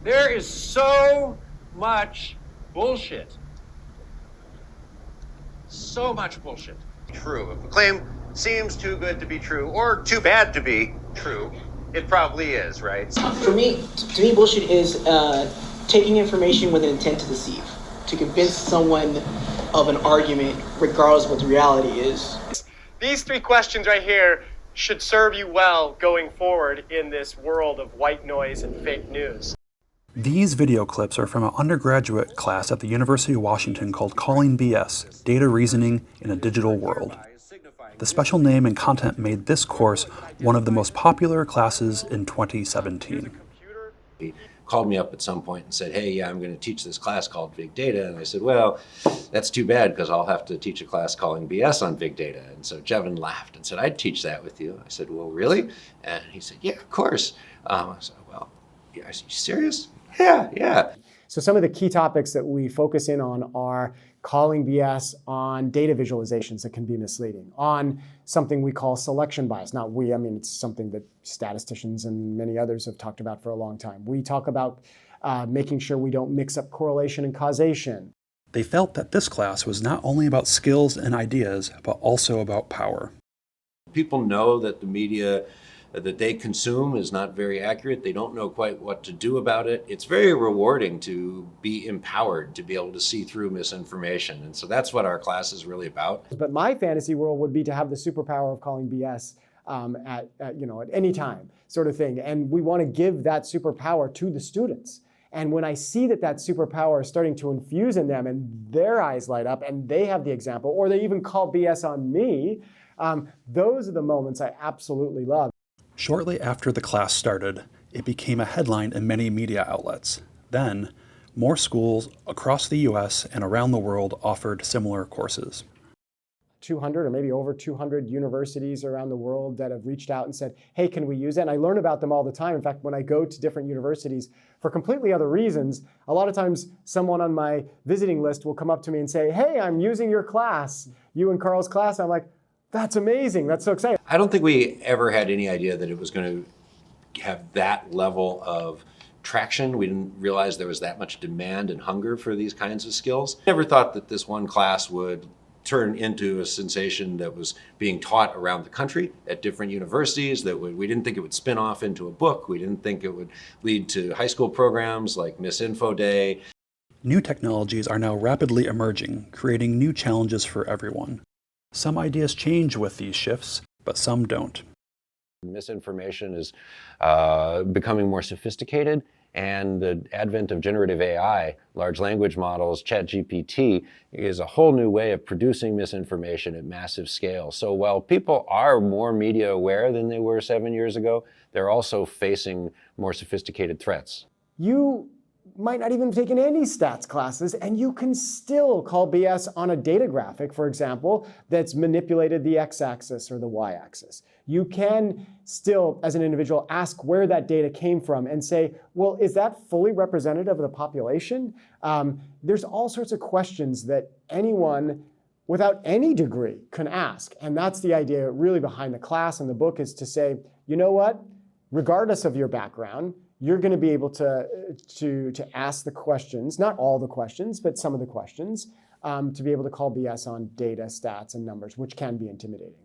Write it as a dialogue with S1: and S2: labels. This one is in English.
S1: There is so much bullshit. So much bullshit. True. If a claim seems too good to be true or too bad to be true, it probably is, right?
S2: For me, to me, bullshit is taking information with an intent to deceive, to convince someone of an argument, regardless of what the reality is.
S3: These three questions right here should serve you well going forward in this world of white noise and fake news.
S4: These video clips are from an undergraduate class at the University of Washington called Calling BS, Data Reasoning in a Digital World. The special name and content made this course one of the most popular classes in 2017.
S5: He called me up at some point and said, hey, yeah, I'm going to teach this class called Big Data. And I said, well, that's too bad because I'll have to teach a class calling BS on Big Data. And so Jevin laughed and said, I'd teach that with you. I said, well, really? And he said, yeah, of course. I said, well, yeah. I said, you serious? Yeah.
S6: So some of the key topics that we focus in on are calling BS on data visualizations that can be misleading, on something we call selection bias. Not we, I mean, it's something that statisticians and many others have talked about for a long time. We talk about making sure we don't mix up correlation and causation.
S4: They felt that this class was not only about skills and ideas, but also about power.
S5: People know that the media that they consume is not very accurate. They don't know quite what to do about it. It's very rewarding to be empowered to be able to see through misinformation. And so that's what our class is really about.
S6: But my fantasy world would be to have the superpower of calling BS at any time, sort of thing. And we want to give that superpower to the students. And when I see that superpower is starting to infuse in them and their eyes light up and they have the example, or they even call BS on me, those are the moments I absolutely love.
S4: Shortly after the class started, it became a headline in many media outlets. Then, more schools across the US and around the world offered similar courses.
S6: 200 or maybe over 200 universities around the world that have reached out and said, hey, can we use it? And I learn about them all the time. In fact, when I go to different universities for completely other reasons, a lot of times someone on my visiting list will come up to me and say, hey, I'm using your class, you and Carl's class. I'm like, that's amazing. That's so exciting.
S5: I don't think we ever had any idea that it was going to have that level of traction. We didn't realize there was that much demand and hunger for these kinds of skills. Never thought that this one class would turn into a sensation that was being taught around the country at different universities. We didn't think it would spin off into a book. We didn't think it would lead to high school programs like Miss Info Day.
S4: New technologies are now rapidly emerging, creating new challenges for everyone. Some ideas change with these shifts, but some don't.
S5: Misinformation is becoming more sophisticated, and the advent of generative AI, large language models, ChatGPT, is a whole new way of producing misinformation at massive scale. So while people are more media aware than they were 7 years ago, they're also facing more sophisticated threats.
S6: You might not even have taken any stats classes, and you can still call BS on a data graphic, for example, that's manipulated the x-axis or the y-axis. You can still, as an individual, ask where that data came from and say, well, is that fully representative of the population? There's all sorts of questions that anyone without any degree can ask. And that's the idea really behind the class and the book, is to say, you know what, regardless of your background, you're going to be able to ask the questions, not all the questions, but some of the questions, to be able to call BS on data, stats, and numbers, which can be intimidating.